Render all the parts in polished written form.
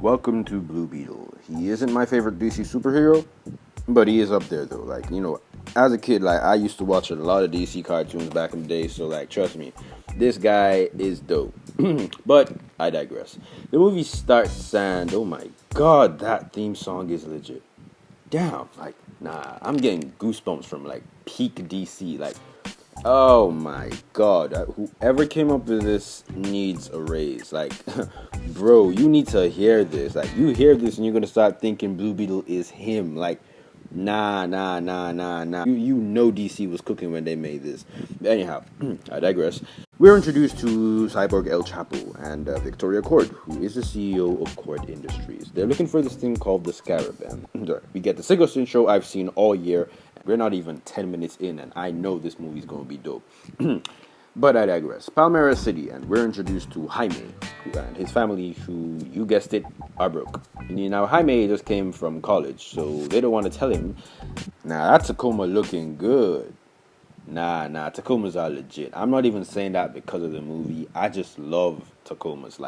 Welcome to Blue Beetle. He isn't my favorite DC superhero, but he is up there though. As a kid, I used to watch a lot of DC cartoons back in the day, so trust me, this guy is dope. But I digress. The movie starts and oh my god, that theme song is legit. Damn, I'm getting goosebumps from peak DC. Oh my god, whoever came up with this needs a raise. Bro, you need to hear this. You hear this and you're gonna start thinking Blue Beetle is him. Nah. You know DC was cooking when they made this. Anyhow, I digress. We're introduced to Cyborg El Chapo and Victoria Cord, who is the CEO of Cord Industries. They're looking for this thing called the Scarab, and we get the sickest intro I've seen all year. We're not even 10 minutes in, and I know this movie's gonna be dope. But I digress. Palmyra City, and we're introduced to Jaime and his family, who, you guessed it, are broke. Now, Jaime just came from college, so they don't want to tell him, nah, that Tacoma looking good. Nah, Tacomas are legit. I'm not even saying that because of the movie. I just love Tacomas.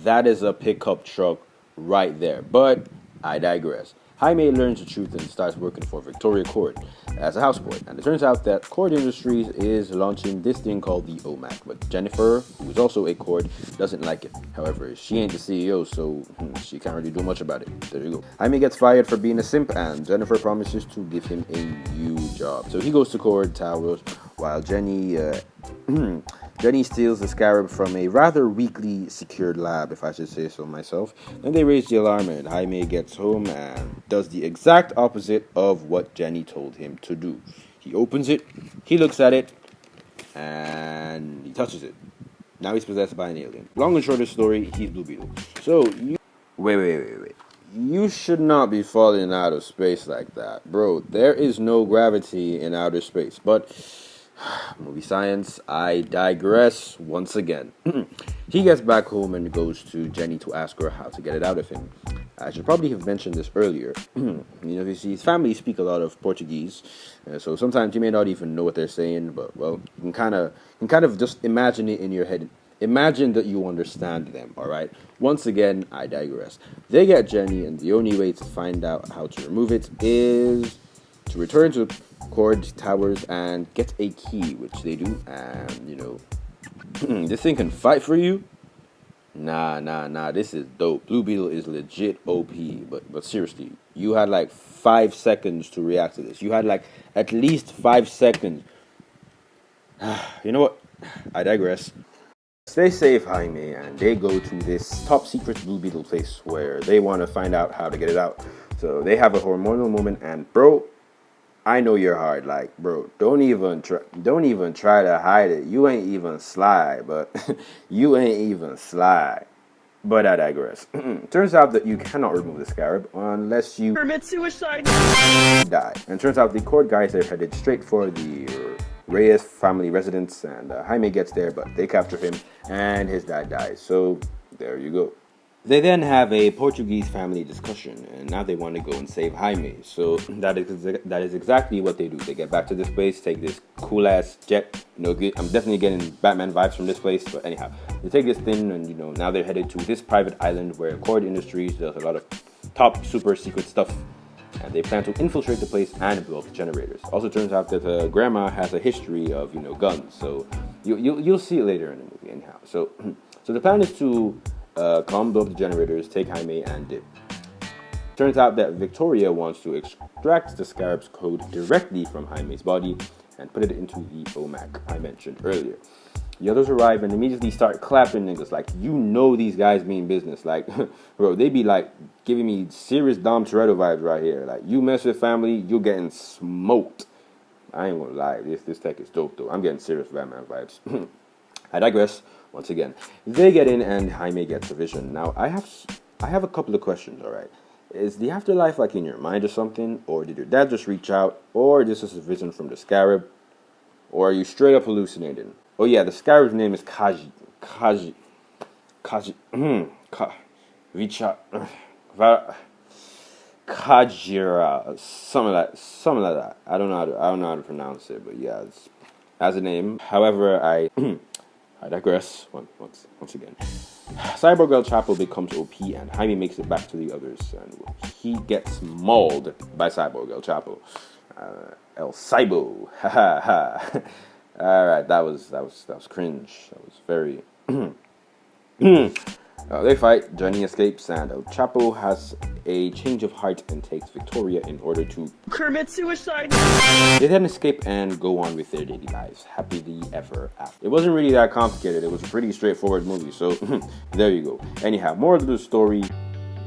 That is a pickup truck right there. But I digress. Jaime learns the truth and starts working for Victoria Cord as a houseboy. And it turns out that Cord Industries is launching this thing called the OMAC. But Jennifer, who is also a Cord, doesn't like it. However, she ain't the CEO, so she can't really do much about it. There you go. Jaime gets fired for being a simp, and Jennifer promises to give him a new job. So he goes to Cord Towers while Jenny steals the Scarab from a rather weakly secured lab, if I should say so myself. Then they raise the alarm and Jaime gets home and does the exact opposite of what Jenny told him to do. He opens it, he looks at it, and he touches it. Now he's possessed by an alien. Long and short of the story, he's Blue Beetle. Wait. You should not be falling out of space like that. Bro, there is no gravity in outer space. But movie science, I digress once again. He gets back home and goes to Jenny to ask her how to get it out of him. I should probably have mentioned this earlier. His family speak a lot of Portuguese, so sometimes you may not even know what they're saying, but well, you can kind of just imagine it in your head. Imagine that you understand them, alright? Once again, I digress. They get Jenny, and the only way to find out how to remove it is to return to Cord Towers and get a key, which they do, and this thing can fight for you? Nah, this is dope. Blue Beetle is legit OP, but seriously, you had 5 seconds to react to this. You had at least 5 seconds. You know what? I digress. Stay safe, Jaime, and they go to this top secret Blue Beetle place where they want to find out how to get it out. So they have a hormonal moment, and bro, I know you're hard. Bro, don't even try to hide it. You ain't even sly, but you ain't even sly. But I digress. Turns out that you cannot remove the Scarab unless you commit suicide, die. And turns out the Cord guys are headed straight for the Reyes family residence, and Jaime gets there, but they capture him, and his dad dies. So there you go. They then have a Portuguese family discussion, and now they want to go and save Jaime. So that is exactly what they do. They get back to this place, take this cool ass jet. I'm definitely getting Batman vibes from this place. But anyhow, they take this thing, and now they're headed to this private island where Cord Industries does a lot of top super secret stuff. And they plan to infiltrate the place and blow up the generators. Also, turns out that Grandma has a history of guns. So you'll see it later in the movie. Anyhow, so the plan is to come blow up the generators, take Jaime, and dip. Turns out that Victoria wants to extract the Scarab's code directly from Jaime's body and put it into the OMAC I mentioned earlier. The others arrive and immediately start clapping niggas. These guys mean business. Bro, they be giving me serious Dom Toretto vibes right here. You mess with family, you're getting smoked. I ain't gonna lie, this tech is dope though. I'm getting serious Batman vibes. I digress. Once again, they get in and Jaime gets a vision. Now, I have a couple of questions, alright? Is the afterlife in your mind or something? Or did your dad just reach out? Or this is a vision from the Scarab? Or are you straight up hallucinating? Oh yeah, the Scarab's name is Kaji, Kajira, something like that. I don't know how to pronounce it, but yeah, it has a name. However, I digress once again. Cyborg El Chapo becomes OP and Jaime makes it back to the others, and he gets mauled by Cyborg El Chapo. El Cybo, ha ha ha. All right, that was cringe. That was very. They fight. Johnny escapes, and El Chapo has a change of heart and takes Victoria in order to commit suicide. They then escape and go on with their daily lives, happily ever after. It wasn't really that complicated. It was a pretty straightforward movie. So there you go. Anyhow, more of the story: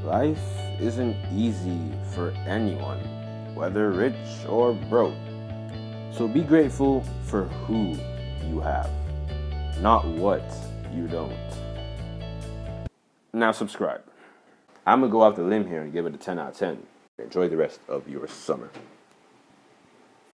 life isn't easy for anyone, whether rich or broke. So be grateful for who you have, not what you don't. Now subscribe. I'm going to go off the limb here and give it a 10 out of 10. Enjoy the rest of your summer.